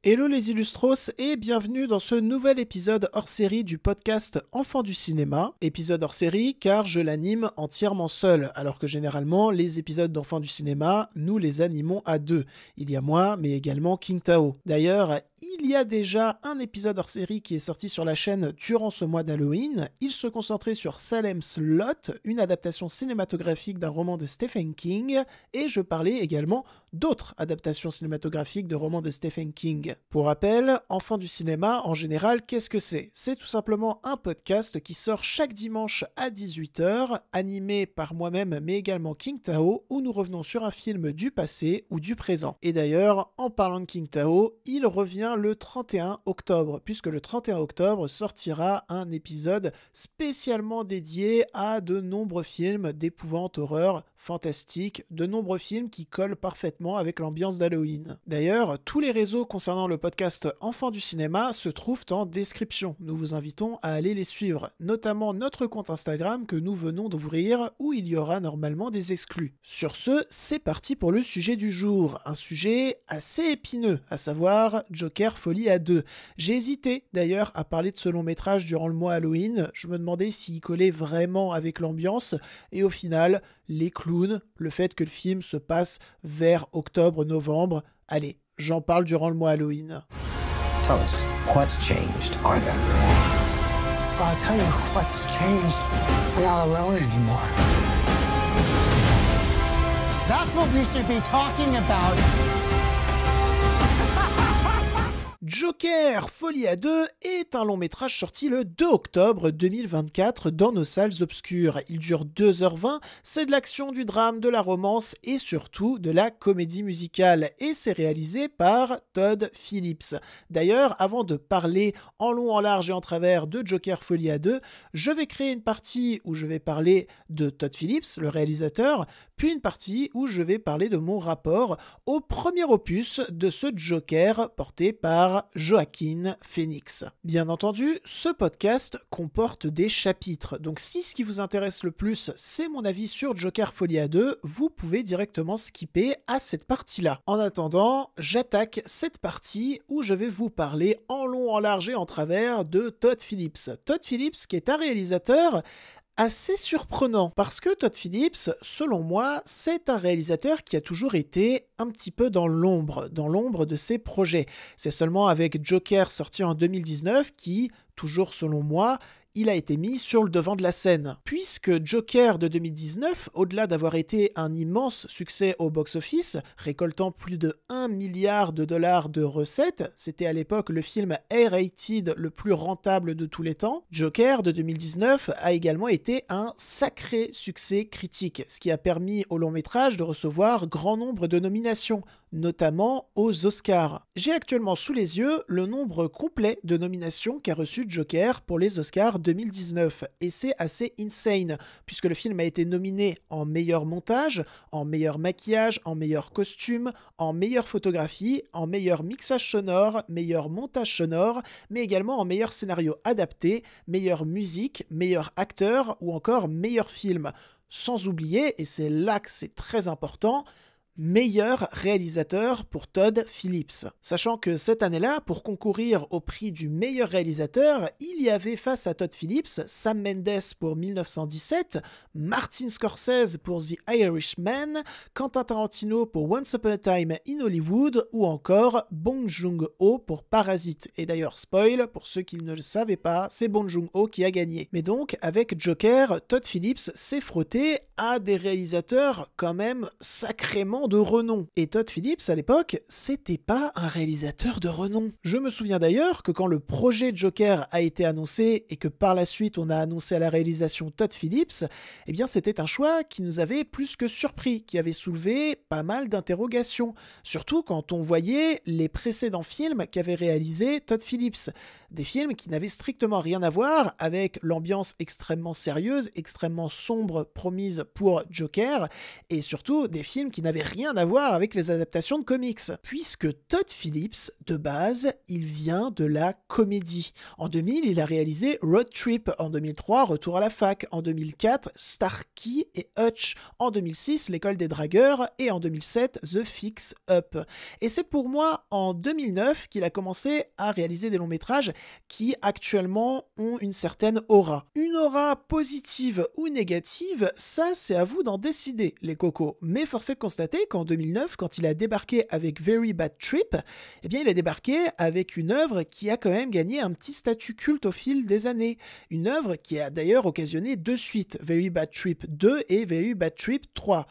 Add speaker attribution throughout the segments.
Speaker 1: Hello les Illustros et bienvenue dans ce nouvel épisode hors-série du podcast Enfants du cinéma. Épisode hors-série car je l'anime entièrement seul, alors que généralement les épisodes d'Enfants du cinéma, nous les animons à deux. Il y a moi, mais également King Tao. D'ailleurs, il y a déjà un épisode hors-série qui est sorti sur la chaîne durant ce mois d'Halloween. Il se concentrait sur Salem's Lot, une adaptation cinématographique d'un roman de Stephen King, et je parlais également d'autres adaptations cinématographiques de romans de Stephen King. Pour rappel, Enfants du cinéma, en général, qu'est-ce que c'est ? C'est tout simplement un podcast qui sort chaque dimanche à 18h, animé par moi-même mais également King Tao, où nous revenons sur un film du passé ou du présent. Et d'ailleurs, en parlant de King Tao, il revient le 31 octobre, puisque le 31 octobre sortira un épisode spécialement dédié à de nombreux films d'épouvante, horreur, fantastique, de nombreux films qui collent parfaitement avec l'ambiance d'Halloween. D'ailleurs, tous les réseaux concernant le podcast Enfants du cinéma se trouvent en description. Nous vous invitons à aller les suivre, notamment notre compte Instagram que nous venons d'ouvrir où il y aura normalement des exclus. Sur ce, c'est parti pour le sujet du jour, un sujet assez épineux, à savoir Joker Folie à deux. J'ai hésité d'ailleurs à parler de ce long métrage durant le mois Halloween, je me demandais s'il collait vraiment avec l'ambiance et au final, les clowns, le fait que le film se passe vers octobre-novembre, allez, j'en parle durant le mois Halloween.
Speaker 2: Tell us, what's changed, Arthur?
Speaker 3: I'll tell you what's changed. I'm not alone anymore. That's what we should be talking about.
Speaker 1: Joker Folie à deux est un long métrage sorti le 2 octobre 2024 dans nos salles obscures. Il dure 2h20, c'est de l'action, du drame, de la romance et surtout de la comédie musicale. Et c'est réalisé par Todd Phillips. D'ailleurs, avant de parler en long, en large et en travers de Joker Folie à deux, je vais créer une partie où je vais parler de Todd Phillips, le réalisateur, puis une partie où je vais parler de mon rapport au premier opus de ce Joker porté par Joaquin Phoenix. Bien entendu, ce podcast comporte des chapitres, donc si ce qui vous intéresse le plus, c'est mon avis sur Joker Folie à deux, vous pouvez directement skipper à cette partie-là. En attendant, j'attaque cette partie où je vais vous parler en long, en large et en travers de Todd Phillips. Todd Phillips qui est un réalisateur assez surprenant, parce que Todd Phillips, selon moi, c'est un réalisateur qui a toujours été un petit peu dans l'ombre de ses projets. C'est seulement avec Joker sorti en 2019 qui, toujours selon moi, il a été mis sur le devant de la scène. Puisque Joker de 2019, au-delà d'avoir été un immense succès au box-office, récoltant plus de 1 milliard de dollars de recettes, c'était à l'époque le film R-rated le plus rentable de tous les temps, Joker de 2019 a également été un sacré succès critique, ce qui a permis au long métrage de recevoir grand nombre de nominations, notamment aux Oscars. J'ai actuellement sous les yeux le nombre complet de nominations qu'a reçu Joker pour les Oscars 2019, et c'est assez insane, puisque le film a été nominé en meilleur montage, en meilleur maquillage, en meilleur costume, en meilleure photographie, en meilleur mixage sonore, meilleur montage sonore, mais également en meilleur scénario adapté, meilleure musique, meilleur acteur ou encore meilleur film. Sans oublier, et c'est là que c'est très important, meilleur réalisateur pour Todd Phillips. Sachant que cette année-là, pour concourir au prix du meilleur réalisateur, il y avait face à Todd Phillips Sam Mendes pour 1917, Martin Scorsese pour The Irishman, Quentin Tarantino pour Once Upon a Time in Hollywood ou encore Bong Joon-ho pour Parasite. Et d'ailleurs, spoil, pour ceux qui ne le savaient pas, c'est Bong Joon-ho qui a gagné. Mais donc, avec Joker, Todd Phillips s'est frotté à des réalisateurs quand même sacrément de renom. Et Todd Phillips, à l'époque, c'était pas un réalisateur de renom. Je me souviens d'ailleurs que quand le projet Joker a été annoncé et que par la suite on a annoncé à la réalisation Todd Phillips, eh bien c'était un choix qui nous avait plus que surpris, qui avait soulevé pas mal d'interrogations. Surtout quand on voyait les précédents films qu'avait réalisé Todd Phillips. Des films qui n'avaient strictement rien à voir avec l'ambiance extrêmement sérieuse, extrêmement sombre promise pour Joker, et surtout des films qui n'avaient rien à voir avec les adaptations de comics. Puisque Todd Phillips, de base, il vient de la comédie. En 2000, il a réalisé Road Trip, en 2003, Retour à la fac, en 2004, Starkey et Hutch, en 2006, L'école des dragueurs, et en 2007, The Fix Up. Et c'est pour moi en 2009 qu'il a commencé à réaliser des longs métrages qui actuellement ont une certaine aura. Une aura positive ou négative, ça c'est à vous d'en décider les cocos. Mais force est de constater qu'en 2009, quand il a débarqué avec Very Bad Trip, eh bien il a débarqué avec une œuvre qui a quand même gagné un petit statut culte au fil des années. Une œuvre qui a d'ailleurs occasionné 2 suites, Very Bad Trip 2 et Very Bad Trip 3.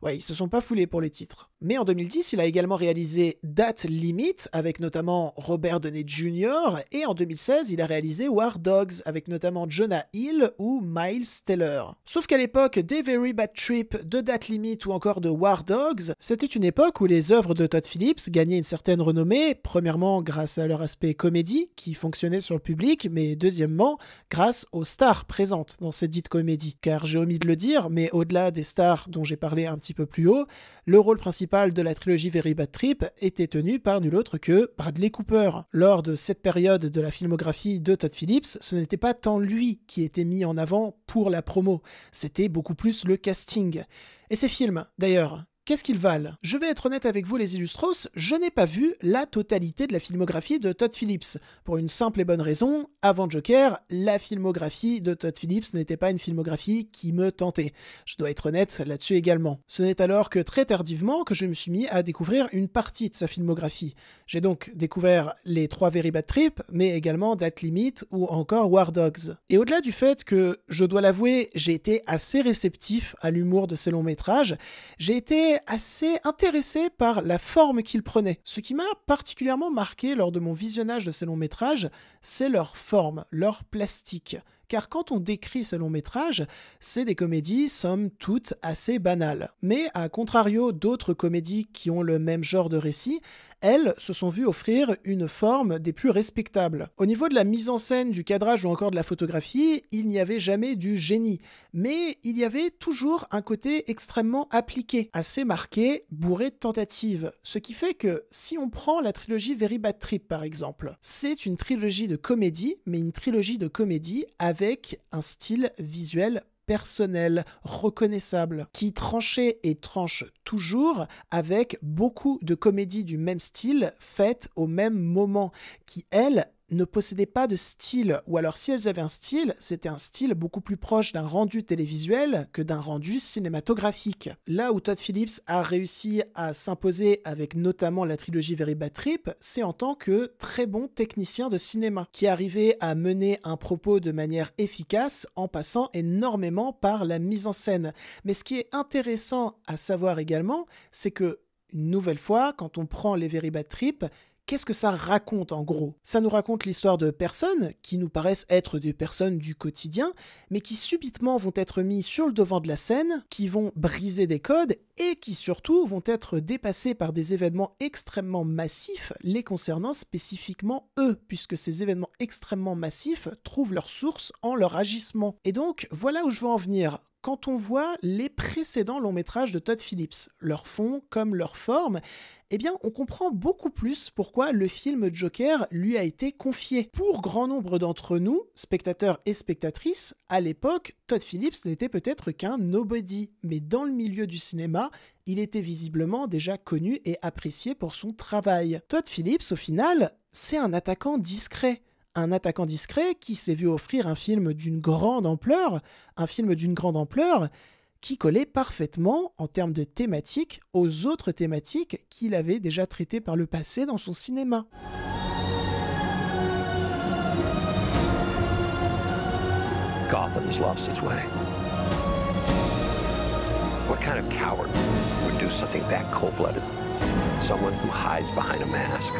Speaker 1: Ouais, ils se sont pas foulés pour les titres. Mais en 2010, il a également réalisé That Limit, avec notamment Robert Downey Jr., et en 2016, il a réalisé War Dogs, avec notamment Jonah Hill ou Miles Teller. Sauf qu'à l'époque des Very Bad Trip, de That Limit ou encore de War Dogs, c'était une époque où les œuvres de Todd Phillips gagnaient une certaine renommée, premièrement grâce à leur aspect comédie, qui fonctionnait sur le public, mais deuxièmement, grâce aux stars présentes dans cette dite comédie. Car j'ai omis de le dire, mais au-delà des stars dont j'ai parlé un petit peu plus haut, le rôle principal de la trilogie Very Bad Trip était tenu par nul autre que Bradley Cooper. Lors de cette période de la filmographie de Todd Phillips, ce n'était pas tant lui qui était mis en avant pour la promo, c'était beaucoup plus le casting. Et ces films, d'ailleurs, qu'est-ce qu'ils valent? Je vais être honnête avec vous les illustros, je n'ai pas vu la totalité de la filmographie de Todd Phillips. Pour une simple et bonne raison, avant Joker, la filmographie de Todd Phillips n'était pas une filmographie qui me tentait. Je dois être honnête là-dessus également. Ce n'est alors que très tardivement que je me suis mis à découvrir une partie de sa filmographie. J'ai donc découvert les 3 Very Bad Trip, mais également That Limit ou encore War Dogs. Et au-delà du fait que, je dois l'avouer, j'ai été assez réceptif à l'humour de ces longs métrages, j'ai été assez intéressé par la forme qu'ils prenaient. Ce qui m'a particulièrement marqué lors de mon visionnage de ces longs métrages, c'est leur forme, leur plastique. Car quand on décrit ces longs métrages, c'est des comédies somme toute assez banales. Mais à contrario d'autres comédies qui ont le même genre de récit, elles se sont vues offrir une forme des plus respectables. Au niveau de la mise en scène, du cadrage ou encore de la photographie, il n'y avait jamais du génie. Mais il y avait toujours un côté extrêmement appliqué, assez marqué, bourré de tentatives. Ce qui fait que, si on prend la trilogie Very Bad Trip par exemple, c'est une trilogie de comédie, mais une trilogie de comédie avec un style visuel personnel, reconnaissable, qui tranchait et tranche toujours avec beaucoup de comédies du même style faites au même moment, qui, elles, ne possédaient pas de style, ou alors si elles avaient un style, c'était un style beaucoup plus proche d'un rendu télévisuel que d'un rendu cinématographique. Là où Todd Phillips a réussi à s'imposer avec notamment la trilogie Very Bad Trip, c'est en tant que très bon technicien de cinéma, qui arrivait à mener un propos de manière efficace en passant énormément par la mise en scène. Mais ce qui est intéressant à savoir également, c'est que, une nouvelle fois, quand on prend les Very Bad Trip, qu'est-ce que ça raconte en gros? Ça nous raconte l'histoire de personnes qui nous paraissent être des personnes du quotidien, mais qui subitement vont être mis sur le devant de la scène, qui vont briser des codes et qui surtout vont être dépassés par des événements extrêmement massifs les concernant spécifiquement eux, puisque ces événements extrêmement massifs trouvent leur source en leur agissement. Et donc voilà où je veux en venir. Quand on voit les précédents longs métrages de Todd Phillips, leur fond comme leur forme, eh bien, on comprend beaucoup plus pourquoi le film Joker lui a été confié. Pour grand nombre d'entre nous, spectateurs et spectatrices, à l'époque, Todd Phillips n'était peut-être qu'un nobody, mais dans le milieu du cinéma, il était visiblement déjà connu et apprécié pour son travail. Todd Phillips, au final, c'est un attaquant discret. Un attaquant discret qui s'est vu offrir un film d'une grande ampleur, qui collait parfaitement, en termes de thématiques, aux autres thématiques qu'il avait déjà traitées par le passé dans son cinéma.
Speaker 2: Gotham's lost its way. What kind of coward would do something that cold-blooded? Someone who hides behind a mask.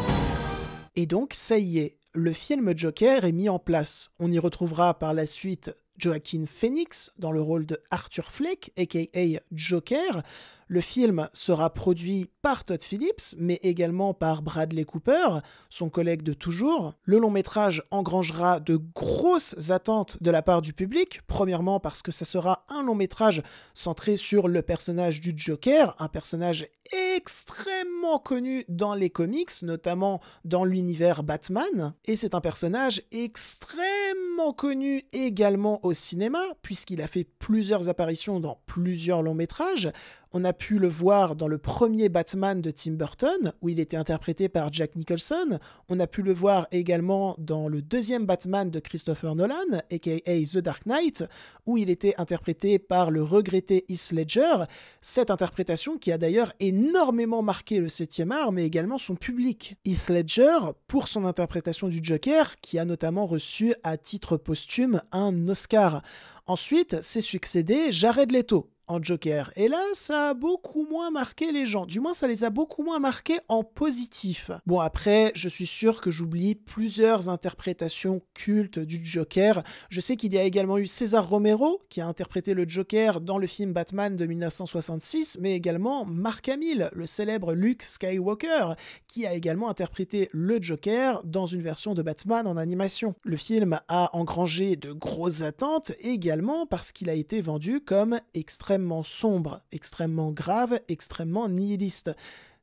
Speaker 1: Et donc, ça y est, le film Joker est mis en place. On y retrouvera par la suite Joaquin Phoenix dans le rôle de Arthur Fleck, aka Joker, Le film sera produit par Todd Phillips, mais également par Bradley Cooper, son collègue de toujours. Le long métrage engrangera de grosses attentes de la part du public, premièrement parce que ça sera un long métrage centré sur le personnage du Joker, un personnage extrêmement connu dans les comics, notamment dans l'univers Batman, et c'est un personnage extrêmement connu également au cinéma, puisqu'il a fait plusieurs apparitions dans plusieurs longs métrages. On a pu le voir dans le premier Batman de Tim Burton, où il était interprété par Jack Nicholson. On a pu le voir également dans le deuxième Batman de Christopher Nolan, aka The Dark Knight, où il était interprété par le regretté Heath Ledger. Cette interprétation qui a d'ailleurs énormément marqué le 7e art, mais également son public. Heath Ledger, pour son interprétation du Joker, qui a notamment reçu à titre posthume un Oscar. Ensuite, s'est succédé Jared Leto en Joker. Et là, ça a beaucoup moins marqué les gens. Du moins, ça les a beaucoup moins marqués en positif. Bon, après, je suis sûr que j'oublie plusieurs interprétations cultes du Joker. Je sais qu'il y a également eu César Romero, qui a interprété le Joker dans le film Batman de 1966, mais également Mark Hamill, le célèbre Luke Skywalker, qui a également interprété le Joker dans une version de Batman en animation. Le film a engrangé de grosses attentes, également parce qu'il a été vendu comme extrêmement sombre, extrêmement grave, extrêmement nihiliste.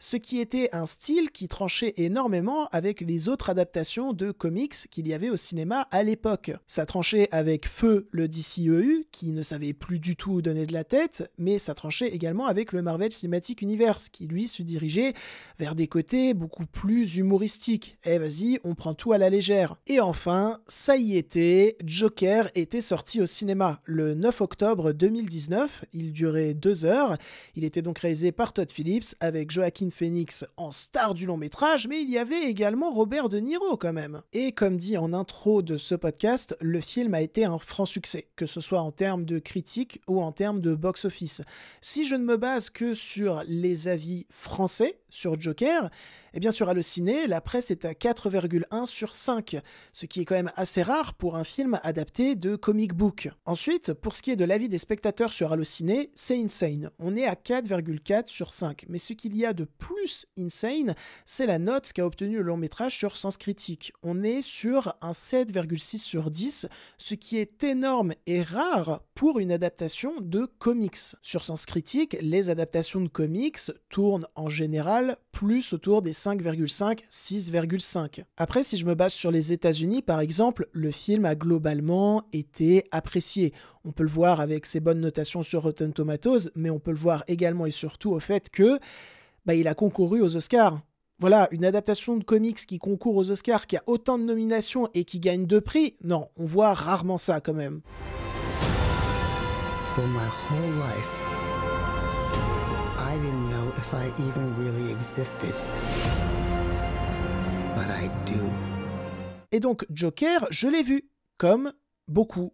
Speaker 1: Ce qui était un style qui tranchait énormément avec les autres adaptations de comics qu'il y avait au cinéma à l'époque. Ça tranchait avec Feu, le DCEU, qui ne savait plus du tout où donner de la tête, mais ça tranchait également avec le Marvel Cinematic Universe, qui lui se dirigeait vers des côtés beaucoup plus humoristiques. Eh vas-y, on prend tout à la légère. Et enfin, ça y était, Joker était sorti au cinéma le 9 octobre 2019, il durait 2 heures, il était donc réalisé par Todd Phillips avec Joaquin Phoenix en star du long métrage, mais il y avait également Robert De Niro quand même. Et comme dit en intro de ce podcast, le film a été un franc succès, que ce soit en termes de critique ou en termes de box-office. Si je ne me base que sur les avis français sur Joker, et bien sur Allociné, la presse est à 4,1 sur 5, ce qui est quand même assez rare pour un film adapté de comic book. Ensuite, pour ce qui est de l'avis des spectateurs sur Allociné, c'est insane. On est à 4,4 sur 5. Mais ce qu'il y a de plus insane, c'est la note qu'a obtenue le long métrage sur Sens Critique. On est sur un 7,6 sur 10, ce qui est énorme et rare pour une adaptation de comics. Sur Sens Critique, les adaptations de comics tournent en général plus autour des 5,5, 6,5. Après, si je me base sur les États-Unis, par exemple, le film a globalement été apprécié. On peut le voir avec ses bonnes notations sur Rotten Tomatoes, mais on peut le voir également et surtout au fait que il a concouru aux Oscars. Voilà, une adaptation de comics qui concourt aux Oscars, qui a autant de nominations et qui gagne 2 prix, non, on voit rarement ça quand même.
Speaker 3: For my whole life, I didn't know if I even really existed. But I do.
Speaker 1: Et donc, Joker, je l'ai vu, comme beaucoup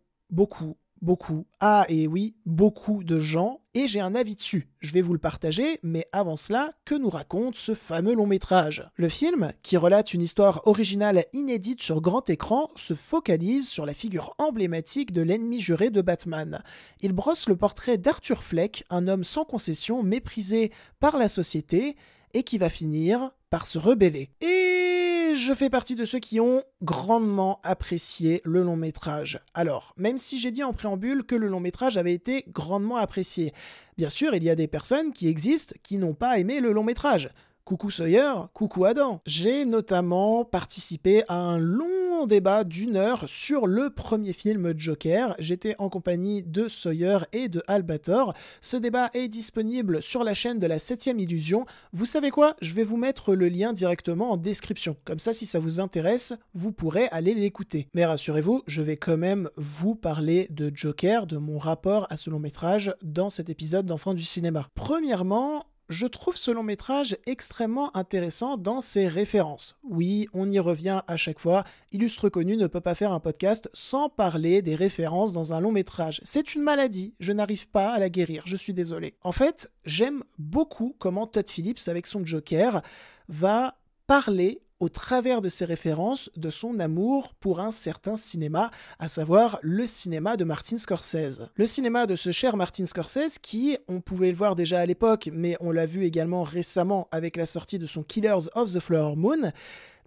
Speaker 1: de gens, et j'ai un avis dessus. Je vais vous le partager, mais avant cela, que nous raconte ce fameux long métrage ? Le film, qui relate une histoire originale inédite sur grand écran, se focalise sur la figure emblématique de l'ennemi juré de Batman. Il brosse le portrait d'Arthur Fleck, un homme sans concession, méprisé par la société, et qui va finir par se rebeller. Et je fais partie de ceux qui ont grandement apprécié le long métrage. Alors, même si j'ai dit en préambule que le long métrage avait été grandement apprécié, bien sûr, il y a des personnes qui existent qui n'ont pas aimé le long métrage. Coucou Sawyer, coucou Adam. J'ai notamment participé à un long débat d'1 heure sur le premier film Joker. J'étais en compagnie de Sawyer et de Albator. Ce débat est disponible sur la chaîne de la 7ème Illusion. Vous savez quoi ? Je vais vous mettre le lien directement en description. Comme ça, si ça vous intéresse, vous pourrez aller l'écouter. Mais rassurez-vous, je vais quand même vous parler de Joker, de mon rapport à ce long métrage dans cet épisode d'Enfants du cinéma. Premièrement, je trouve ce long métrage extrêmement intéressant dans ses références. Oui, on y revient à chaque fois. Illustre Connu ne peut pas faire un podcast sans parler des références dans un long métrage. C'est une maladie, je n'arrive pas à la guérir, je suis désolé. En fait, j'aime beaucoup comment Todd Phillips, avec son Joker, va parler au travers de ses références, de son amour pour un certain cinéma, à savoir le cinéma de Martin Scorsese. Le cinéma de ce cher Martin Scorsese qui, on pouvait le voir déjà à l'époque, mais on l'a vu également récemment avec la sortie de son Killers of the Flower Moon,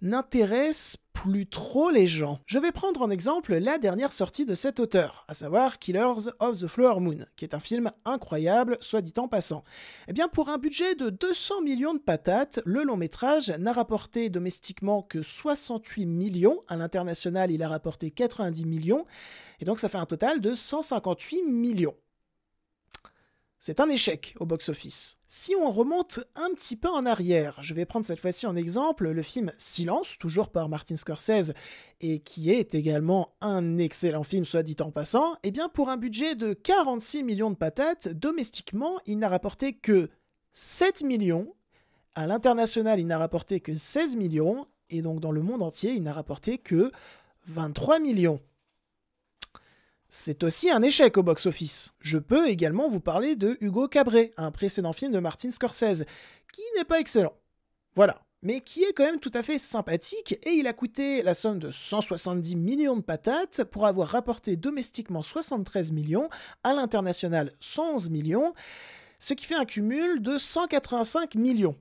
Speaker 1: n'intéresse plus trop les gens. Je vais prendre en exemple la dernière sortie de cet auteur, à savoir Killers of the Flower Moon, qui est un film incroyable, soit dit en passant. Eh bien, pour un budget de 200 millions de patates, le long métrage n'a rapporté domestiquement que 68 millions, à l'international il a rapporté 90 millions, et donc ça fait un total de 158 millions. C'est un échec au box-office. Si on remonte un petit peu en arrière, je vais prendre cette fois-ci en exemple le film Silence, toujours par Martin Scorsese, et qui est également un excellent film, soit dit en passant, eh bien pour un budget de 46 millions de patates, domestiquement, il n'a rapporté que 7 millions, à l'international, il n'a rapporté que 16 millions, et donc dans le monde entier, il n'a rapporté que 23 millions. C'est aussi un échec au box-office. Je peux également vous parler de Hugo Cabret, un précédent film de Martin Scorsese, qui n'est pas excellent. Voilà, mais qui est quand même tout à fait sympathique, et il a coûté la somme de 170 millions de patates pour avoir rapporté domestiquement 73 millions, à l'international 111 millions, ce qui fait un cumul de 185 millions.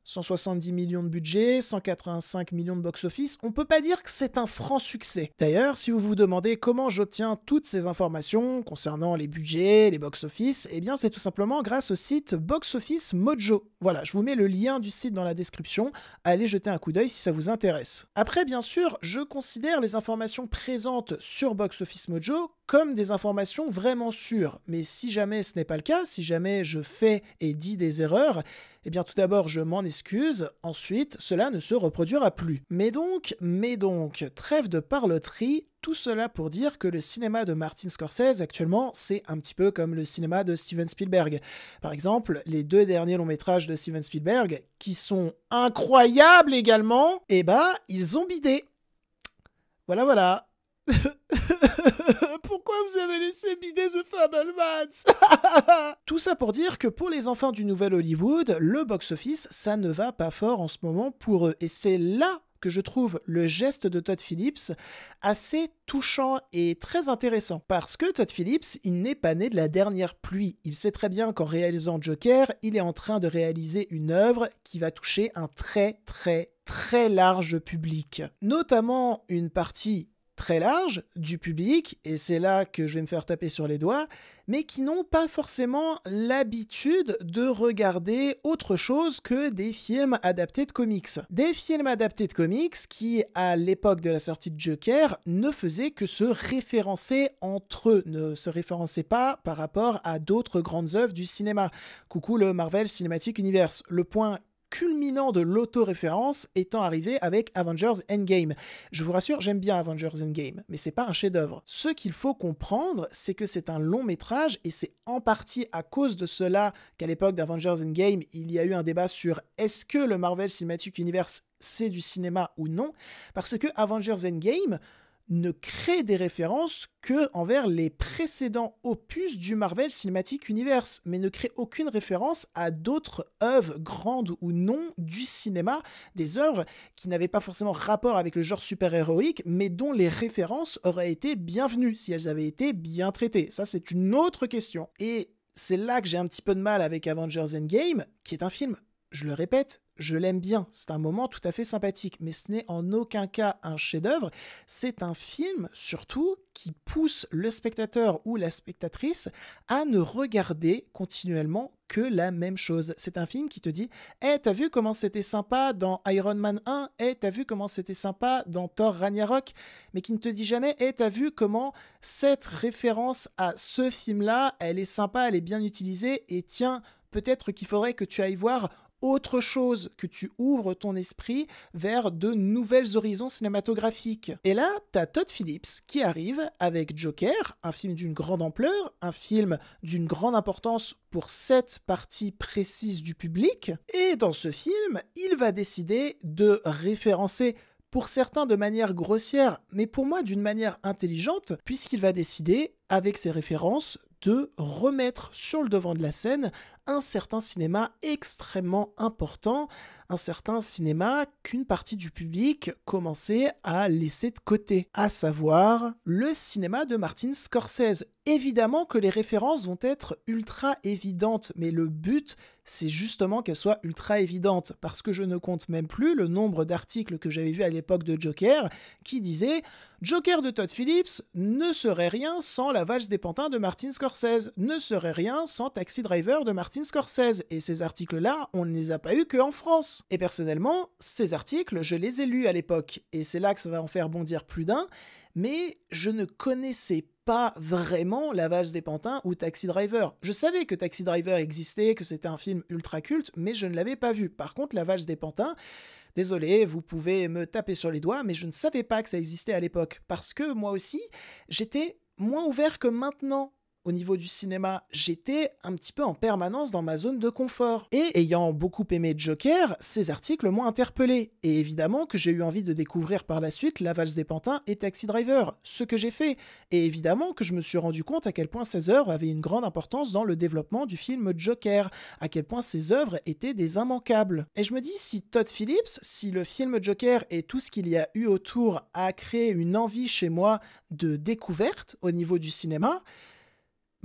Speaker 1: 170 millions de budget, 185 millions de box-office, on peut pas dire que c'est un franc succès. D'ailleurs, si vous vous demandez comment j'obtiens toutes ces informations concernant les budgets, les box-office, eh bien c'est tout simplement grâce au site Box Office Mojo. Voilà, je vous mets le lien du site dans la description, allez jeter un coup d'œil si ça vous intéresse. Après, bien sûr, je considère les informations présentes sur Box Office Mojo comme des informations vraiment sûres, mais si jamais ce n'est pas le cas, si jamais je fais et dis des erreurs, eh bien tout d'abord je m'en excuse, ensuite cela ne se reproduira plus. Mais donc, trêve de parloterie, tout cela pour dire que le cinéma de Martin Scorsese actuellement c'est un petit peu comme le cinéma de Steven Spielberg. Par exemple, les 2 derniers longs métrages de Steven Spielberg, qui sont incroyables également, eh bah ils ont bidé. Voilà. Pourquoi vous avez laissé bider The Fabelmans? Tout ça pour dire que pour les enfants du nouvel Hollywood, le box-office, ça ne va pas fort en ce moment pour eux. Et c'est là que je trouve le geste de Todd Phillips assez touchant et très intéressant. Parce que Todd Phillips, il n'est pas né de la dernière pluie. Il sait très bien qu'en réalisant Joker, il est en train de réaliser une œuvre qui va toucher un très large public. Notamment une partie très large du public, et c'est là que je vais me faire taper sur les doigts, mais qui n'ont pas forcément l'habitude de regarder autre chose que des films adaptés de comics. Des films adaptés de comics qui, à l'époque de la sortie de Joker, ne faisaient que se référencer entre eux, ne se référençaient pas par rapport à d'autres grandes œuvres du cinéma. Coucou le Marvel Cinematic Universe. Le point culminant de l'auto-référence étant arrivé avec Avengers Endgame. Je vous rassure, j'aime bien Avengers Endgame, mais c'est pas un chef-d'œuvre. Ce qu'il faut comprendre, c'est que c'est un long métrage, et c'est en partie à cause de cela qu'à l'époque d'Avengers Endgame, il y a eu un débat sur est-ce que le Marvel Cinematic Universe c'est du cinéma ou non, parce que Avengers Endgame ne crée des références que envers les précédents opus du Marvel Cinematic Universe, mais ne crée aucune référence à d'autres œuvres, grandes ou non, du cinéma, des œuvres qui n'avaient pas forcément rapport avec le genre super-héroïque, mais dont les références auraient été bienvenues si elles avaient été bien traitées. Ça, c'est une autre question. Et c'est là que j'ai un petit peu de mal avec Avengers Endgame, qui est un film, je le répète, je l'aime bien, c'est un moment tout à fait sympathique, mais ce n'est en aucun cas un chef-d'œuvre, c'est un film surtout qui pousse le spectateur ou la spectatrice à ne regarder continuellement que la même chose. C'est un film qui te dit « Hey, t'as vu comment c'était sympa dans Iron Man 1 ? Hey, t'as vu comment c'était sympa dans Thor Ragnarok ?» Mais qui ne te dit jamais « Hey, t'as vu comment cette référence à ce film-là, elle est sympa, elle est bien utilisée, et tiens, peut-être qu'il faudrait que tu ailles voir autre chose, que tu ouvres ton esprit vers de nouvelles horizons cinématographiques. » Et là, t'as Todd Phillips qui arrive avec Joker, un film d'une grande ampleur, un film d'une grande importance pour cette partie précise du public, et dans ce film, il va décider de référencer, pour certains de manière grossière, mais pour moi d'une manière intelligente, puisqu'il va décider, avec ses références, de remettre sur le devant de la scène un certain cinéma extrêmement important, un certain cinéma qu'une partie du public commençait à laisser de côté, à savoir le cinéma de Martin Scorsese. Évidemment que les références vont être ultra évidentes, mais le but, c'est justement qu'elles soient ultra évidentes, parce que je ne compte même plus le nombre d'articles que j'avais vus à l'époque de Joker qui disaient « Joker de Todd Phillips ne serait rien sans La valse des pantins de Martin Scorsese, ne serait rien sans Taxi Driver de Martin Scorsese ». Et ces articles-là, on ne les a pas eus qu'en France. Et personnellement, ces articles, je les ai lus à l'époque, et c'est là que ça va en faire bondir plus d'un, mais je ne connaissais pas vraiment La valse des pantins ou Taxi Driver. Je savais que Taxi Driver existait, que c'était un film ultra culte, mais je ne l'avais pas vu. Par contre, La valse des pantins, désolé, vous pouvez me taper sur les doigts, mais je ne savais pas que ça existait à l'époque. Parce que moi aussi, j'étais moins ouvert que maintenant. Au niveau du cinéma, j'étais un petit peu en permanence dans ma zone de confort. Et ayant beaucoup aimé Joker, ces articles m'ont interpellé. Et évidemment que j'ai eu envie de découvrir par la suite La valse des pantins et Taxi Driver, ce que j'ai fait. Et évidemment que je me suis rendu compte à quel point ces œuvres avaient une grande importance dans le développement du film Joker, à quel point ces œuvres étaient des immanquables. Et je me dis, si Todd Phillips, si le film Joker et tout ce qu'il y a eu autour a créé une envie chez moi de découverte au niveau du cinéma,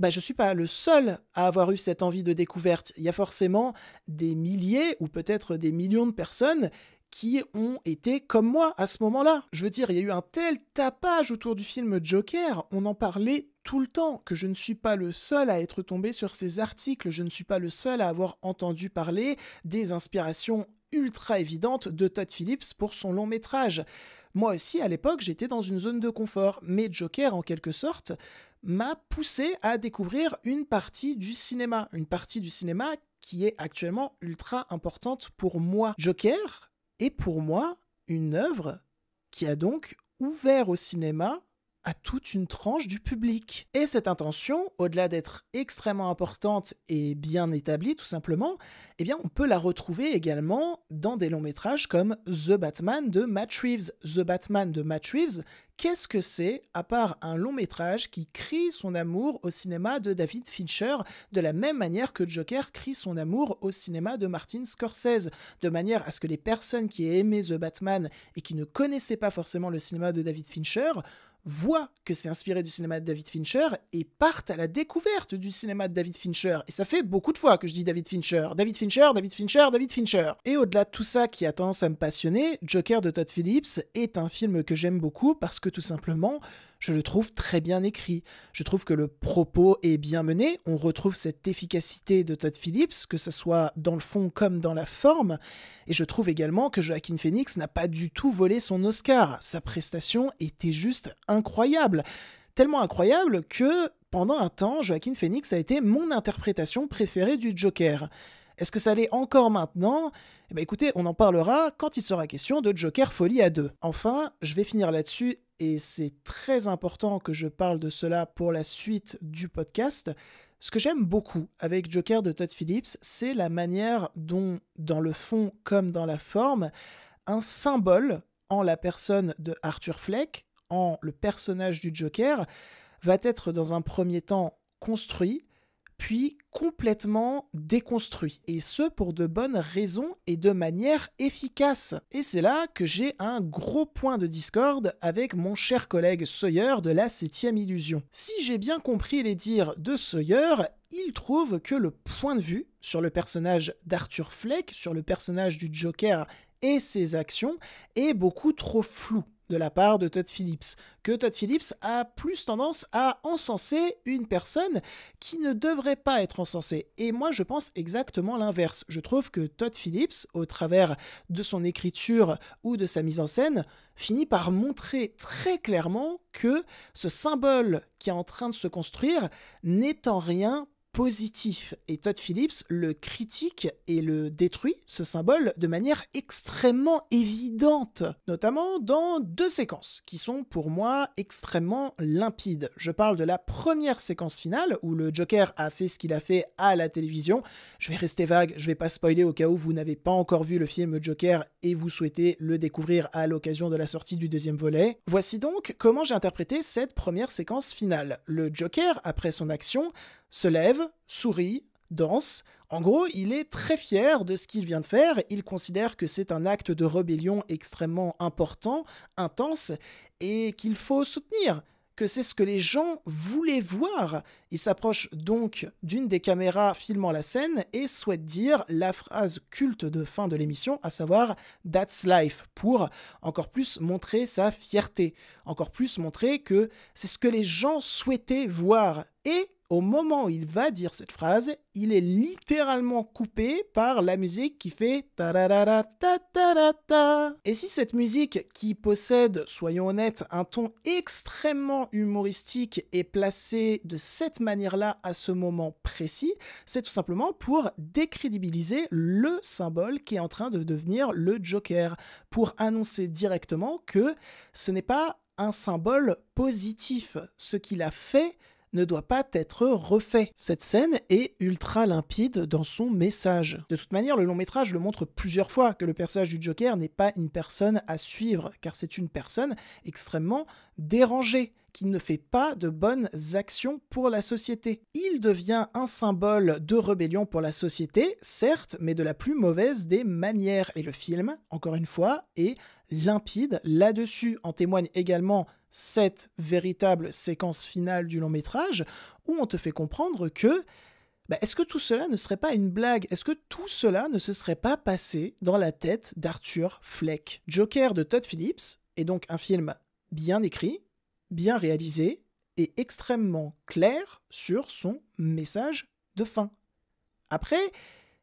Speaker 1: je ne suis pas le seul à avoir eu cette envie de découverte. Il y a forcément des milliers ou peut-être des millions de personnes qui ont été comme moi à ce moment-là. Je veux dire, il y a eu un tel tapage autour du film Joker, on en parlait tout le temps, que je ne suis pas le seul à être tombé sur ces articles, je ne suis pas le seul à avoir entendu parler des inspirations ultra évidentes de Todd Phillips pour son long métrage. Moi aussi, à l'époque, j'étais dans une zone de confort, mais Joker, en quelque sorte, m'a poussé à découvrir une partie du cinéma qui est actuellement ultra importante pour moi. Joker est pour moi une œuvre qui a donc ouvert au cinéma à toute une tranche du public. Et cette intention, au-delà d'être extrêmement importante et bien établie tout simplement, eh bien on peut la retrouver également dans des longs métrages comme The Batman de Matt Reeves. The Batman de Matt Reeves, qu'est-ce que c'est à part un long métrage qui crie son amour au cinéma de David Fincher, de la même manière que Joker crie son amour au cinéma de Martin Scorsese, de manière à ce que les personnes qui aiment The Batman et qui ne connaissaient pas forcément le cinéma de David Fincher voient que c'est inspiré du cinéma de David Fincher et partent à la découverte du cinéma de David Fincher. Et ça fait beaucoup de fois que je dis David Fincher. David Fincher, David Fincher, David Fincher. Et au-delà de tout ça qui a tendance à me passionner, Joker de Todd Phillips est un film que j'aime beaucoup parce que tout simplement, je le trouve très bien écrit. Je trouve que le propos est bien mené. On retrouve cette efficacité de Todd Phillips, que ce soit dans le fond comme dans la forme. Et je trouve également que Joaquin Phoenix n'a pas du tout volé son Oscar. Sa prestation était juste incroyable. Tellement incroyable que, pendant un temps, Joaquin Phoenix a été mon interprétation préférée du Joker. Est-ce que ça l'est encore maintenant ? Eh bien écoutez, on en parlera quand il sera question de Joker Folie à 2. Enfin, je vais finir là-dessus, et c'est très important que je parle de cela pour la suite du podcast. Ce que j'aime beaucoup avec Joker de Todd Phillips, c'est la manière dont, dans le fond comme dans la forme, un symbole en la personne de Arthur Fleck, en le personnage du Joker, va être dans un premier temps construit, puis complètement déconstruit. Et ce, pour de bonnes raisons et de manière efficace. Et c'est là que j'ai un gros point de discorde avec mon cher collègue Sawyer de la 7ème Illusion. Si j'ai bien compris les dires de Sawyer, il trouve que le point de vue sur le personnage d'Arthur Fleck, sur le personnage du Joker et ses actions, est beaucoup trop flou de la part de Todd Phillips, que Todd Phillips a plus tendance à encenser une personne qui ne devrait pas être encensée. Et moi, je pense exactement l'inverse. Je trouve que Todd Phillips, au travers de son écriture ou de sa mise en scène, finit par montrer très clairement que ce symbole qui est en train de se construire n'est en rien positif. Et Todd Phillips le critique et le détruit, ce symbole, de manière extrêmement évidente, notamment dans deux séquences qui sont pour moi extrêmement limpides. Je parle de la première séquence finale où le Joker a fait ce qu'il a fait à la télévision. Je vais rester vague, je vais pas spoiler au cas où vous n'avez pas encore vu le film Joker et vous souhaitez le découvrir à l'occasion de la sortie du deuxième volet. Voici donc comment j'ai interprété cette première séquence finale. Le Joker, après son action, se lève, sourit, danse, En gros, il est très fier de ce qu'il vient de faire, il considère que c'est un acte de rébellion extrêmement important, intense, et qu'il faut soutenir, que c'est ce que les gens voulaient voir. Il s'approche donc d'une des caméras filmant la scène et souhaite dire la phrase culte de fin de l'émission, à savoir « That's life », pour encore plus montrer sa fierté, encore plus montrer que c'est ce que les gens souhaitaient voir. Et au moment où il va dire cette phrase, il est littéralement coupé par la musique qui fait ta-ra-ra-ra, ta-ta-ra-ta. Et si cette musique, qui possède, soyons honnêtes, un ton extrêmement humoristique, est placée de cette manière-là à ce moment précis, c'est tout simplement pour décrédibiliser le symbole qui est en train de devenir le Joker, pour annoncer directement que ce n'est pas un symbole positif. Ce qu'il a fait ne doit pas être refait. Cette scène est ultra limpide dans son message. De toute manière, le long métrage le montre plusieurs fois que le personnage du Joker n'est pas une personne à suivre, car c'est une personne extrêmement dérangée, qui ne fait pas de bonnes actions pour la société. Il devient un symbole de rébellion pour la société, certes, mais de la plus mauvaise des manières. Et le film, encore une fois, est limpide là-dessus. En témoigne également cette véritable séquence finale du long métrage, où on te fait comprendre que est-ce que tout cela ne serait pas une blague? Est-ce que tout cela ne se serait pas passé dans la tête d'Arthur Fleck? Joker de Todd Phillips est donc un film bien écrit, bien réalisé et extrêmement clair sur son message de fin. Après,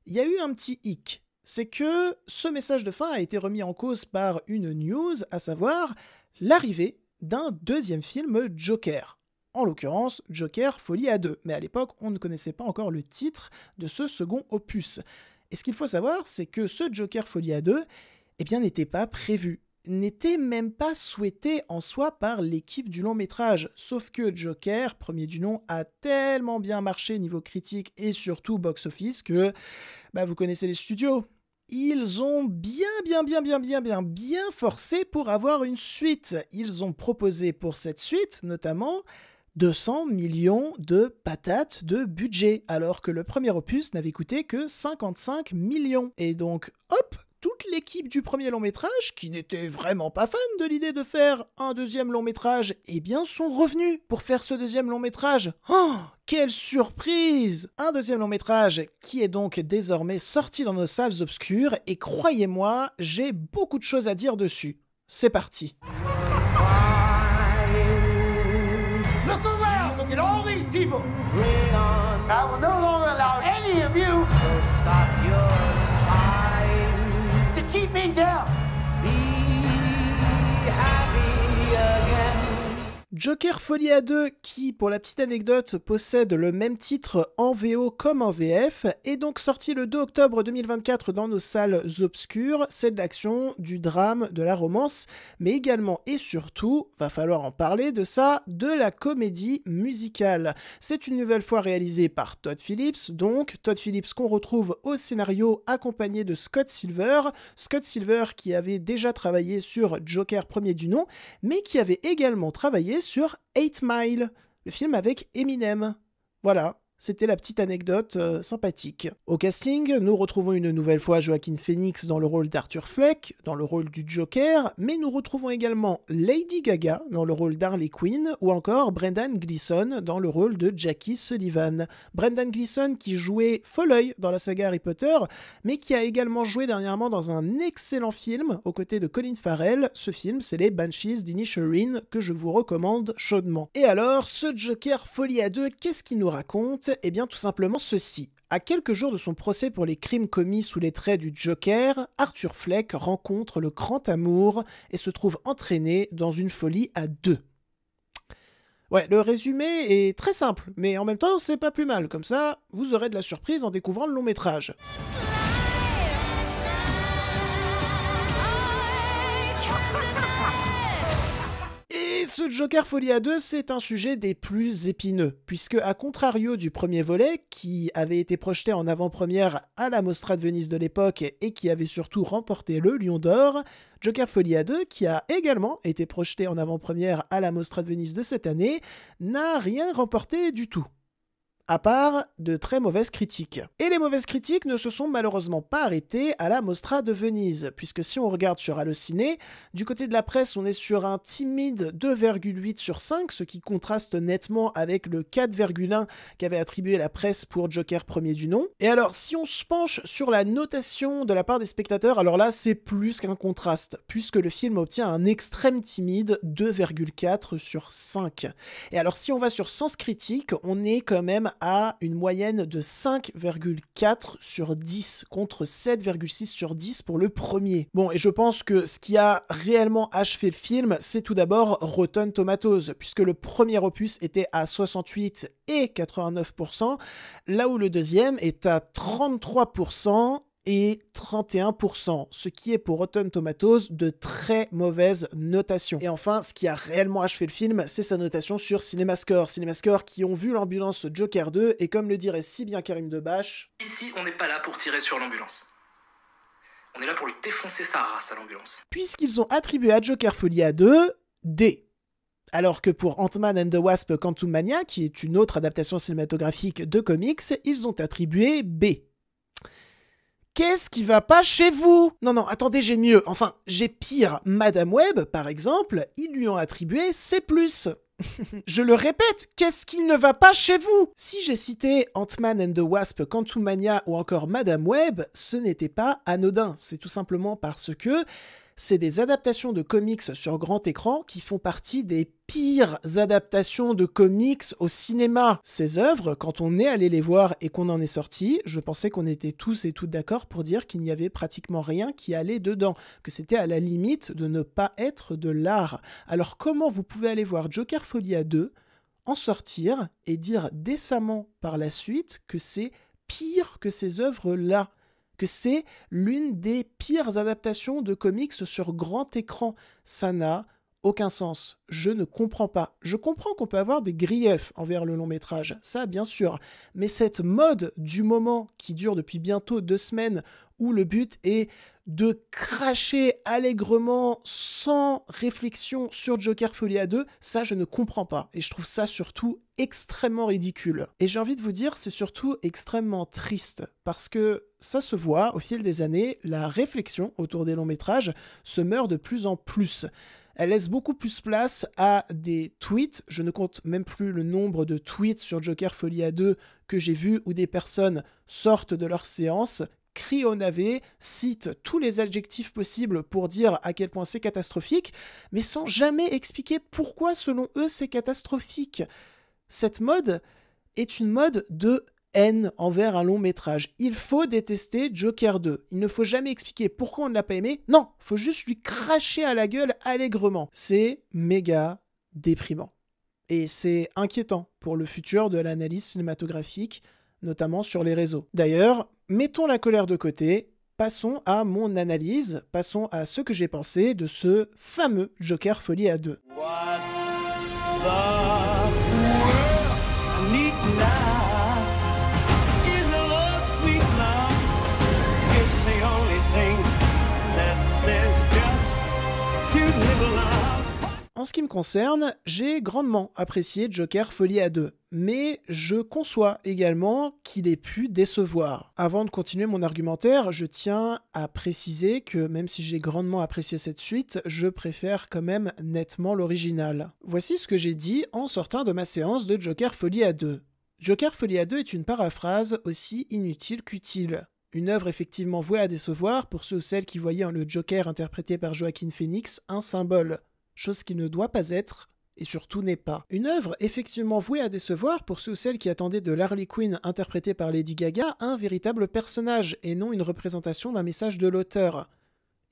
Speaker 1: il y a eu un petit hic. C'est que ce message de fin a été remis en cause par une news, à savoir l'arrivée d'un deuxième film Joker. En l'occurrence, Joker Folie à deux. Mais à l'époque, on ne connaissait pas encore le titre de ce second opus. Et ce qu'il faut savoir, c'est que ce Joker Folie à deux, n'était pas prévu. N'était même pas souhaité en soi par l'équipe du long métrage. Sauf que Joker, premier du nom, a tellement bien marché niveau critique et surtout box-office que, vous connaissez les studios. Ils ont bien forcé pour avoir une suite. Ils ont proposé pour cette suite, notamment, 200 millions de patates de budget, alors que le premier opus n'avait coûté que 55 millions. Et donc, hop, toute l'équipe du premier long-métrage, qui n'était vraiment pas fan de l'idée de faire un deuxième long-métrage, sont revenus pour faire ce deuxième long-métrage. Oh, quelle surprise! Un deuxième long-métrage qui est donc désormais sorti dans nos salles obscures, et croyez-moi, j'ai beaucoup de choses à dire dessus. C'est parti.
Speaker 4: Look around! Look at all these people! I will no longer allow any of you to stop your sign to keep me down. Be happy again.
Speaker 1: Joker Folie à deux, qui, pour la petite anecdote, possède le même titre en VO comme en VF, est donc sorti le 2 octobre 2024 dans nos salles obscures. C'est de l'action, du drame, de la romance, mais également et surtout, va falloir en parler de ça, de la comédie musicale. C'est une nouvelle fois réalisée par Todd Phillips, donc Todd Phillips qu'on retrouve au scénario accompagné de Scott Silver qui avait déjà travaillé sur Joker premier du nom, mais qui avait également travaillé sur 8 Mile, le film avec Eminem. Voilà, c'était la petite anecdote sympathique. Au casting, nous retrouvons une nouvelle fois Joaquin Phoenix dans le rôle d'Arthur Fleck, dans le rôle du Joker, mais nous retrouvons également Lady Gaga dans le rôle d'Harley Quinn, ou encore Brendan Gleeson dans le rôle de Jackie Sullivan. Brendan Gleeson qui jouait Folleuil dans la saga Harry Potter, mais qui a également joué dernièrement dans un excellent film aux côtés de Colin Farrell. Ce film, c'est les Banshees d'Inisherin, que je vous recommande chaudement. Et alors, ce Joker Folie à deux, qu'est-ce qu'il nous raconte ? Tout simplement ceci. À quelques jours de son procès pour les crimes commis sous les traits du Joker, Arthur Fleck rencontre le grand amour et se trouve entraîné dans une folie à deux. Ouais, le résumé est très simple, mais en même temps, c'est pas plus mal. Comme ça, vous aurez de la surprise en découvrant le long métrage. Ce Joker Folie à deux, c'est un sujet des plus épineux, puisque à contrario du premier volet, qui avait été projeté en avant-première à la Mostra de Venise de l'époque et qui avait surtout remporté le Lion d'Or, Joker Folie à deux, qui a également été projeté en avant-première à la Mostra de Venise de cette année, n'a rien remporté du tout. à part de très mauvaises critiques. Et les mauvaises critiques ne se sont malheureusement pas arrêtées à la Mostra de Venise, puisque si on regarde sur Allociné, du côté de la presse, on est sur un timide 2,8 sur 5, ce qui contraste nettement avec le 4,1 qu'avait attribué la presse pour Joker premier du nom. Et alors, si on se penche sur la notation de la part des spectateurs, alors là, c'est plus qu'un contraste, puisque le film obtient un extrême timide 2,4 sur 5. Et alors, si on va sur Sens Critique, on est quand même à une moyenne de 5,4 sur 10 contre 7,6 sur 10 pour le premier. Bon, et je pense que ce qui a réellement achevé le film, c'est tout d'abord Rotten Tomatoes, puisque le premier opus était à 68 et 89%, là où le deuxième est à 33% et 31%, ce qui est pour Rotten Tomatoes de très mauvaise notation. Et enfin, ce qui a réellement achevé le film, c'est sa notation sur CinemaScore. CinemaScore qui ont vu l'ambulance Joker 2, et comme le dirait si bien Karim Debache...
Speaker 5: Ici, on n'est pas là pour tirer sur l'ambulance. On est là pour lui défoncer sa race à l'ambulance.
Speaker 1: Puisqu'ils ont attribué à Joker Folia 2, D. Alors que pour Ant-Man and the Wasp Quantumania, qui est une autre adaptation cinématographique de comics, ils ont attribué B. Qu'est-ce qui va pas chez vous? Non, attendez, j'ai mieux. Enfin, j'ai pire. Madame Web, par exemple, ils lui ont attribué C+. Je le répète, qu'est-ce qui ne va pas chez vous? Si j'ai cité Ant-Man and the Wasp Quantumania ou encore Madame Web, ce n'était pas anodin. C'est tout simplement parce que c'est des adaptations de comics sur grand écran qui font partie des pires adaptations de comics au cinéma. Ces œuvres, quand on est allé les voir et qu'on en est sorti, je pensais qu'on était tous et toutes d'accord pour dire qu'il n'y avait pratiquement rien qui allait dedans, que c'était à la limite de ne pas être de l'art. Alors comment vous pouvez aller voir Joker Folia 2, en sortir et dire décemment par la suite que c'est pire que ces œuvres-là ? Que c'est l'une des pires adaptations de comics sur grand écran. Ça n'a aucun sens. Je ne comprends pas. Je comprends qu'on peut avoir des griefs envers le long métrage, ça bien sûr. Mais cette mode du moment qui dure depuis bientôt 2 semaines, où le but est de cracher allègrement, sans réflexion sur Joker Folia 2, ça je ne comprends pas. Et je trouve ça surtout extrêmement ridicule. Et j'ai envie de vous dire, c'est surtout extrêmement triste, parce que ça se voit, au fil des années, la réflexion autour des longs métrages se meurt de plus en plus. Elle laisse beaucoup plus place à des tweets, je ne compte même plus le nombre de tweets sur Joker Folia 2 que j'ai vu où des personnes sortent de leur séance, crient au navet, citent tous les adjectifs possibles pour dire à quel point c'est catastrophique, mais sans jamais expliquer pourquoi selon eux c'est catastrophique. Cette mode est une mode de haine envers un long métrage. Il faut détester Joker 2. Il ne faut jamais expliquer pourquoi on ne l'a pas aimé. Non, il faut juste lui cracher à la gueule allègrement. C'est méga déprimant. Et c'est inquiétant pour le futur de l'analyse cinématographique, notamment sur les réseaux. D'ailleurs, mettons la colère de côté, passons à mon analyse, passons à ce que j'ai pensé de ce fameux Joker Folia 2.
Speaker 4: What the world needs now is a love, sweet love. It's the only thing that there's just too little of.
Speaker 1: En ce qui me concerne, j'ai grandement apprécié Joker Folia 2, mais je conçois également qu'il ait pu décevoir. Avant de continuer mon argumentaire, je tiens à préciser que même si j'ai grandement apprécié cette suite, je préfère quand même nettement l'original. Voici ce que j'ai dit en sortant de ma séance de Joker Folia 2. Joker Folia 2 est une paraphrase aussi inutile qu'utile. Une œuvre effectivement vouée à décevoir pour ceux ou celles qui voyaient en le Joker interprété par Joaquin Phoenix un symbole. Chose qui ne doit pas être, et surtout n'est pas. Une œuvre effectivement vouée à décevoir pour ceux ou celles qui attendaient de l'Harley Quinn interprétée par Lady Gaga un véritable personnage, et non une représentation d'un message de l'auteur.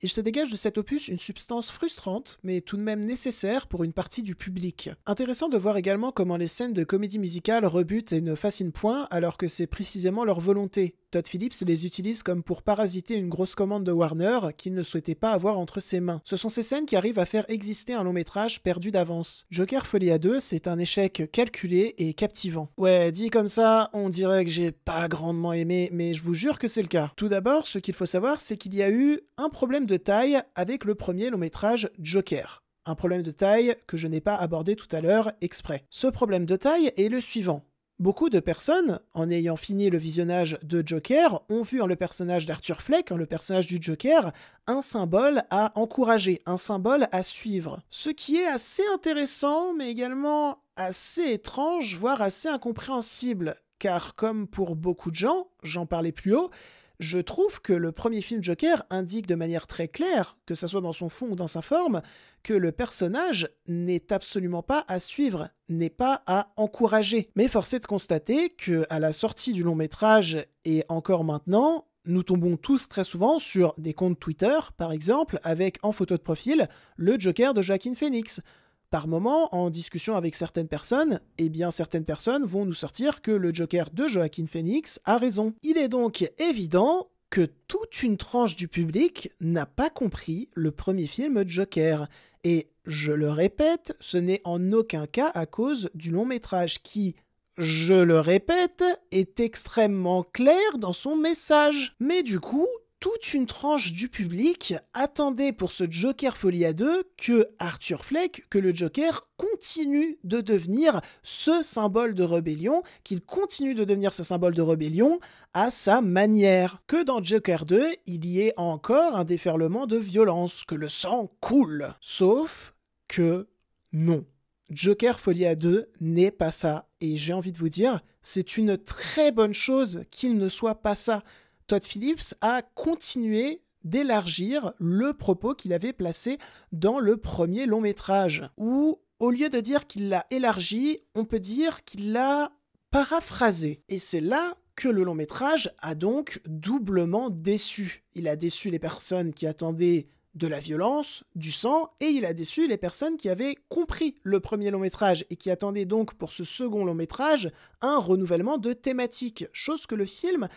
Speaker 1: Il se dégage de cet opus une substance frustrante, mais tout de même nécessaire pour une partie du public. Intéressant de voir également comment les scènes de comédie musicale rebutent et ne fascinent point, alors que c'est précisément leur volonté. Todd Phillips les utilise comme pour parasiter une grosse commande de Warner qu'il ne souhaitait pas avoir entre ses mains. Ce sont ces scènes qui arrivent à faire exister un long métrage perdu d'avance. Joker Folia 2, c'est un échec calculé et captivant. Ouais, dit comme ça, on dirait que j'ai pas grandement aimé, mais je vous jure que c'est le cas. Tout d'abord, ce qu'il faut savoir, c'est qu'il y a eu un problème de taille avec le premier long métrage Joker. Un problème de taille que je n'ai pas abordé tout à l'heure exprès. Ce problème de taille est le suivant. Beaucoup de personnes, en ayant fini le visionnage de Joker, ont vu en le personnage d'Arthur Fleck, en le personnage du Joker, un symbole à encourager, un symbole à suivre. Ce qui est assez intéressant, mais également assez étrange, voire assez incompréhensible. Car comme pour beaucoup de gens, j'en parlais plus haut, je trouve que le premier film Joker indique de manière très claire, que ce soit dans son fond ou dans sa forme, que le personnage n'est absolument pas à suivre, n'est pas à encourager. Mais force est de constater qu'à la sortie du long métrage, et encore maintenant, nous tombons tous très souvent sur des comptes Twitter, par exemple, avec en photo de profil le Joker de Joaquin Phoenix. Par moment, en discussion avec certaines personnes, eh bien certaines personnes vont nous sortir que le Joker de Joaquin Phoenix a raison. Il est donc évident que toute une tranche du public n'a pas compris le premier film Joker. Et je le répète, ce n'est en aucun cas à cause du long métrage qui, je le répète, est extrêmement clair dans son message. Mais du coup, toute une tranche du public attendait pour ce Joker Folie à 2 que Arthur Fleck, que le Joker continue de devenir ce symbole de rébellion, qu'il continue de devenir ce symbole de rébellion à sa manière. Que dans Joker 2, il y ait encore un déferlement de violence, que le sang coule. Sauf que non. Joker Folie à 2 n'est pas ça. Et j'ai envie de vous dire, c'est une très bonne chose qu'il ne soit pas ça. Todd Phillips a continué d'élargir le propos qu'il avait placé dans le premier long métrage, où, au lieu de dire qu'il l'a élargi, on peut dire qu'il l'a paraphrasé. Et c'est là que le long métrage a donc doublement déçu. Il a déçu les personnes qui attendaient de la violence, du sang, et il a déçu les personnes qui avaient compris le premier long métrage et qui attendaient donc pour ce second long métrage un renouvellement de thématique, chose que le film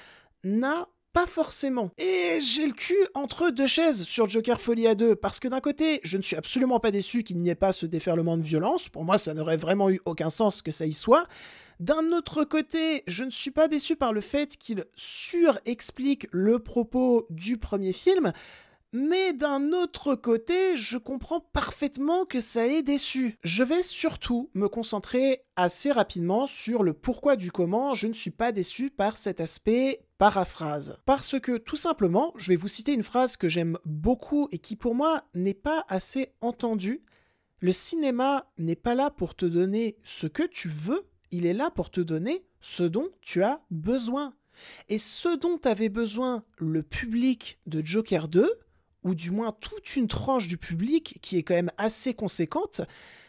Speaker 1: n'a pas forcément. Et j'ai le cul entre deux chaises sur Joker Folie à 2, parce que d'un côté, je ne suis absolument pas déçu qu'il n'y ait pas ce déferlement de violence, pour moi ça n'aurait vraiment eu aucun sens que ça y soit. D'un autre côté, je ne suis pas déçu par le fait qu'il surexplique le propos du premier film, mais d'un autre côté, je comprends parfaitement que ça ait déçu. Je vais surtout me concentrer assez rapidement sur le pourquoi du comment je ne suis pas déçu par cet aspect paraphrase. Parce que tout simplement, je vais vous citer une phrase que j'aime beaucoup et qui pour moi n'est pas assez entendue. Le cinéma n'est pas là pour te donner ce que tu veux, il est là pour te donner ce dont tu as besoin. Et ce dont avait besoin le public de Joker 2, ou du moins toute une tranche du public qui est quand même assez conséquente,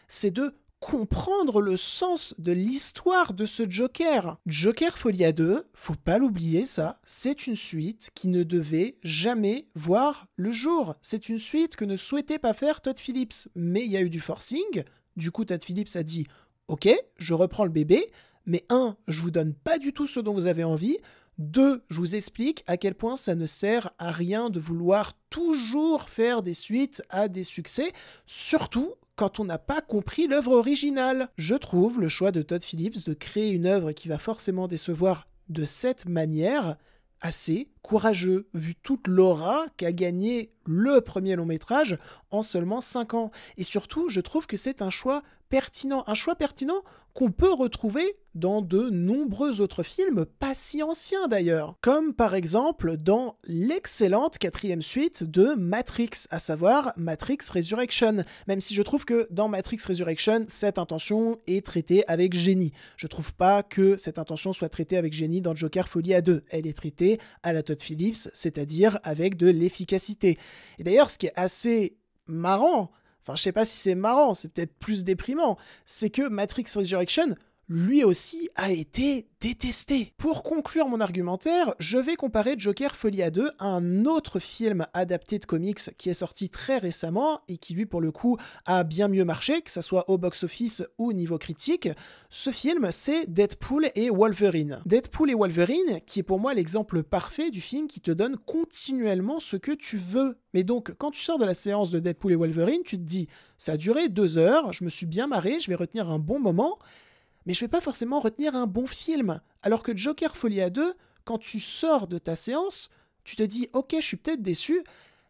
Speaker 1: c'est de comprendre le sens de l'histoire de ce Joker. Joker Folie à 2, faut pas l'oublier ça, c'est une suite qui ne devait jamais voir le jour. C'est une suite que ne souhaitait pas faire Todd Phillips, mais il y a eu du forcing. Du coup, Todd Phillips a dit « Ok, je reprends le bébé, mais 1, je vous donne pas du tout ce dont vous avez envie. 2, je vous explique à quel point ça ne sert à rien de vouloir toujours faire des suites à des succès, surtout quand on n'a pas compris l'œuvre originale. Je trouve le choix de Todd Phillips de créer une œuvre qui va forcément décevoir de cette manière assez courageux, vu toute l'aura qu'a gagné le premier long métrage en seulement 5 ans. Et surtout, je trouve que c'est un choix pertinent qu'on peut retrouver dans de nombreux autres films, pas si anciens d'ailleurs. Comme par exemple dans l'excellente 4e suite de Matrix, à savoir Matrix Resurrection. Même si je trouve que dans Matrix Resurrection, cette intention est traitée avec génie. Je trouve pas que cette intention soit traitée avec génie dans Joker Folie à 2. Elle est traitée à la Todd Phillips, c'est-à-dire avec de l'efficacité. Et d'ailleurs, ce qui est assez marrant, enfin je sais pas si c'est marrant, c'est peut-être plus déprimant, c'est que Matrix Resurrection, lui aussi, a été détesté. Pour conclure mon argumentaire, je vais comparer Joker Folie à 2 à un autre film adapté de comics qui est sorti très récemment et qui lui pour le coup a bien mieux marché, que ce soit au box-office ou au niveau critique. Ce film, c'est Deadpool et Wolverine. Deadpool et Wolverine, qui est pour moi l'exemple parfait du film qui te donne continuellement ce que tu veux. Mais donc, quand tu sors de la séance de Deadpool et Wolverine, tu te dis, ça a duré 2 heures, je me suis bien marré, je vais retenir un bon moment, mais je vais pas forcément retenir un bon film. Alors que Joker Folie à 2, quand tu sors de ta séance, tu te dis « Ok, je suis peut-être déçu,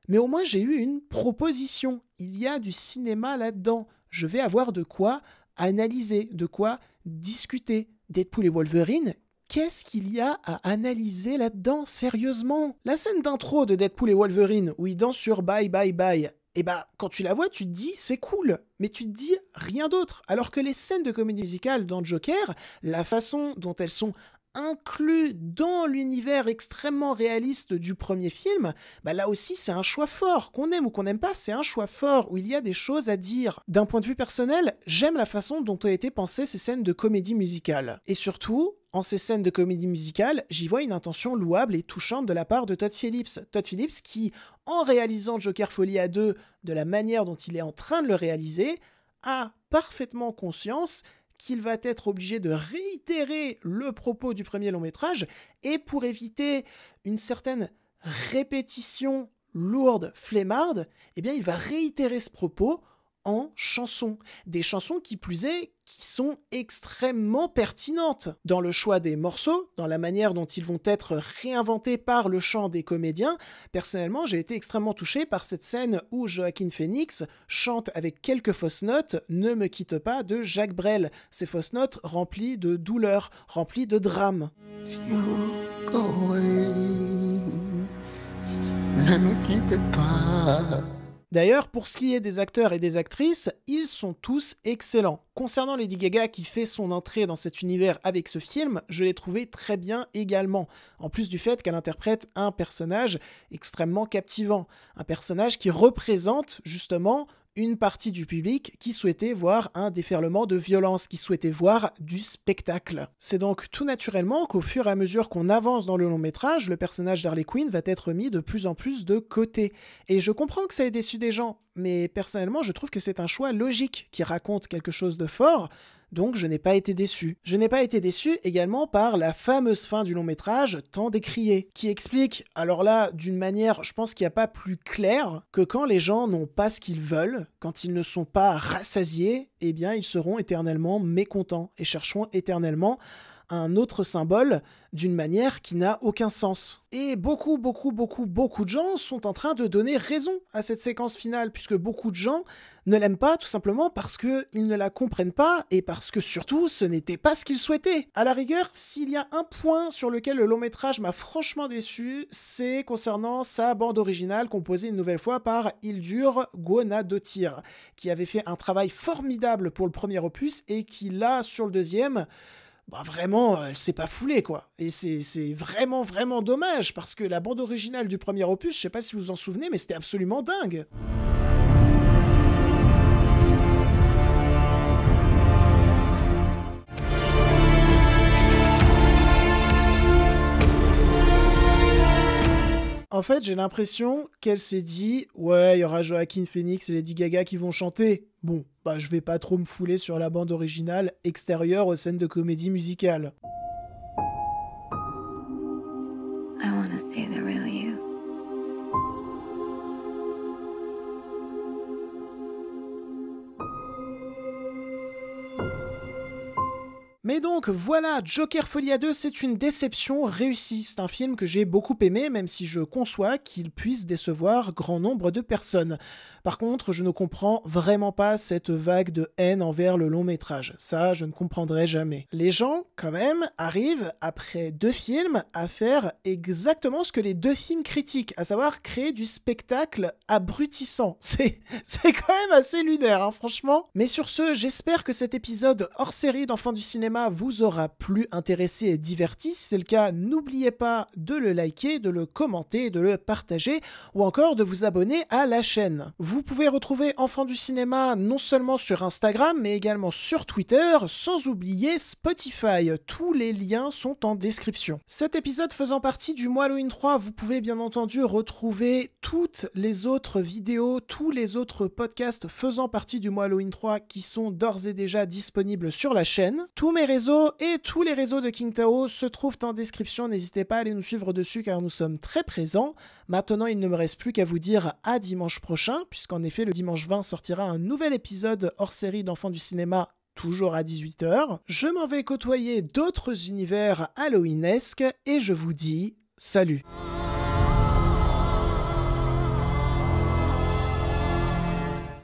Speaker 1: mais au moins j'ai eu une proposition. Il y a du cinéma là-dedans. Je vais avoir de quoi analyser, de quoi discuter, Deadpool et Wolverine, qu'est-ce qu'il y a à analyser là-dedans, sérieusement? La scène d'intro de Deadpool et Wolverine, où ils dansent sur Bye Bye Bye, et quand tu la vois, tu te dis c'est cool, mais tu te dis rien d'autre. Alors que les scènes de comédie musicale dans Joker, la façon dont elles sont inclus dans l'univers extrêmement réaliste du premier film, là aussi c'est un choix fort. Qu'on aime ou qu'on n'aime pas, c'est un choix fort où il y a des choses à dire. D'un point de vue personnel, j'aime la façon dont ont été pensées ces scènes de comédie musicale. Et surtout, en ces scènes de comédie musicale, j'y vois une intention louable et touchante de la part de Todd Phillips. Todd Phillips qui, en réalisant Joker Folie à 2 de la manière dont il est en train de le réaliser, a parfaitement conscience qu'il va être obligé de réitérer le propos du premier long métrage, et pour éviter une certaine répétition lourde, flemmarde, il va réitérer ce propos en chansons. Des chansons qui plus est, qui sont extrêmement pertinentes dans le choix des morceaux, dans la manière dont ils vont être réinventés par le chant des comédiens. Personnellement, j'ai été extrêmement touché par cette scène où Joaquin Phoenix chante avec quelques fausses notes « Ne me quitte pas » de Jacques Brel. Ces fausses notes remplies de douleur, remplies de drame.
Speaker 3: You go away, ne me quitte pas.
Speaker 1: D'ailleurs, pour ce qui est des acteurs et des actrices, ils sont tous excellents. Concernant Lady Gaga qui fait son entrée dans cet univers avec ce film, je l'ai trouvée très bien également. En plus du fait qu'elle interprète un personnage extrêmement captivant. Un personnage qui représente justement une partie du public qui souhaitait voir un déferlement de violence, qui souhaitait voir du spectacle. C'est donc tout naturellement qu'au fur et à mesure qu'on avance dans le long métrage, le personnage d'Harley Quinn va être mis de plus en plus de côté. Et je comprends que ça ait déçu des gens, mais personnellement je trouve que c'est un choix logique qui raconte quelque chose de fort, donc je n'ai pas été déçu. Je n'ai pas été déçu également par la fameuse fin du long métrage tant décriée, qui explique, alors là, d'une manière, je pense qu'il n'y a pas plus clair, que quand les gens n'ont pas ce qu'ils veulent, quand ils ne sont pas rassasiés, ils seront éternellement mécontents et chercheront éternellement un autre symbole d'une manière qui n'a aucun sens. Et beaucoup de gens sont en train de donner raison à cette séquence finale, puisque beaucoup de gens ne l'aiment pas tout simplement parce qu'ils ne la comprennent pas et parce que surtout ce n'était pas ce qu'ils souhaitaient. À la rigueur, s'il y a un point sur lequel le long métrage m'a franchement déçu, c'est concernant sa bande originale composée une nouvelle fois par Hildur Guðnadóttir, qui avait fait un travail formidable pour le premier opus et qui là, sur le deuxième, vraiment, elle s'est pas foulée, quoi. Et c'est vraiment dommage, parce que la bande originale du premier opus, je sais pas si vous vous en souvenez, mais c'était absolument dingue. En fait, j'ai l'impression qu'elle s'est dit « Ouais, il y aura Joaquin Phoenix et Lady Gaga qui vont chanter. Bon, je vais pas trop me fouler sur la bande originale extérieure aux scènes de comédie musicale. »
Speaker 6: I wanna see the real you.
Speaker 1: Mais donc voilà, Joker Folie à 2, c'est une déception réussie. C'est un film que j'ai beaucoup aimé, même si je conçois qu'il puisse décevoir grand nombre de personnes. Par contre, je ne comprends vraiment pas cette vague de haine envers le long métrage. Ça, je ne comprendrai jamais. Les gens, quand même, arrivent, après 2 films, à faire exactement ce que les 2 films critiquent, à savoir créer du spectacle abrutissant. C'est quand même assez lunaire, hein, franchement. Mais sur ce, j'espère que cet épisode hors série d'Enfants du cinéma vous aura plu, intéressé et diverti. Si c'est le cas, n'oubliez pas de le liker, de le commenter, de le partager, ou encore de vous abonner à la chaîne. Vous pouvez retrouver Enfants du cinéma non seulement sur Instagram, mais également sur Twitter, sans oublier Spotify. Tous les liens sont en description. Cet épisode faisant partie du mois Halloween 3, vous pouvez bien entendu retrouver toutes les autres vidéos, tous les autres podcasts faisant partie du mois Halloween 3 qui sont d'ores et déjà disponibles sur la chaîne. Tous mes réseaux et tous les réseaux de King Tao se trouvent en description. N'hésitez pas à aller nous suivre dessus car nous sommes très présents. Maintenant, il ne me reste plus qu'à vous dire à dimanche prochain, puisqu'en effet, le dimanche 20 sortira un nouvel épisode hors série d'Enfants du cinéma, toujours à 18h. Je m'en vais côtoyer d'autres univers halloweenesques et je vous dis salut.